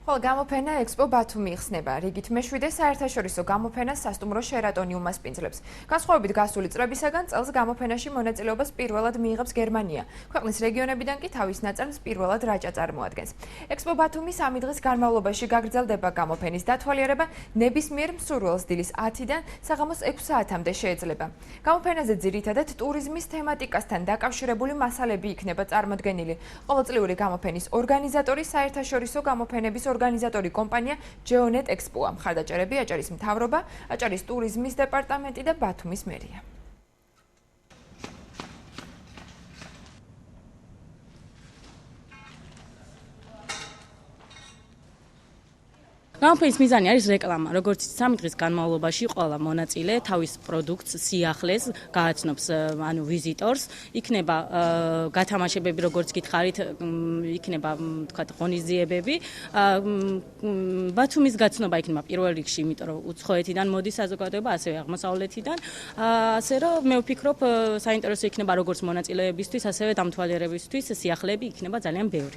ხოლო გამოფენა ექსპო ბათუმი იხსნება. რიგით მე-7 საერთაშორისო გამოფენა სასტუმრო შერატონი უმასპინძლებს. განსხვავებით გასული წლებისაგან წელს გამოფენაში მონაწილეობას პირველად მიიღებს გერმანია. ქვეყნის რეგიონებიდან კი თავის ნაწარმს პირველად რაჭა წარმოადგენს. ექსპო ბათუმი 3 დღის განმავლობაში გაგრძელდება. გამოფენის დათვალიერება ნებისმიერ მსურველს დილის 10-დან საღამოს 6 საათამდე შეეძლება. გამოფენაზე ძირითადად ტურიზმის თემატიკასთან დაკავშირებული მასალები იქნება წარმოდგენილი. ყოველწლიური გამოფენის ორგანიზატორი საერთაშორისო გამოფენების ორგანიზატორი კომპანია Geonet Expo-ა. მხარდაჭერები აჭარის მთავრობა, აჭარის ტურიზმის დეპარტამენტი და ბათუმის მერია. გამოფენის მიზანი არის რეკლამა, როგორც 3 დღის განმავლობაში ყველა მონაწილე თავის პროდუქტს სიახლეს გააცნობს, ანუ ვიზიტორს, იქნება გათამაშებები, როგორც გითხარით, იქნება, თქვათ, ღონისძიებები. ბათუმის გაცნობა იქნება პირველ რიგში, იმიტომ რომ უცხოეთიდან მოდის საზოგადოება, ასევე აღმოსავლეთიდან. ასე რომ მე ვფიქრობ, საინტერესო იქნება როგორც მონაწილეებისთვის, ასევე დამთვალიერებისთვის, სიახლეები იქნება ძალიან ბევრი.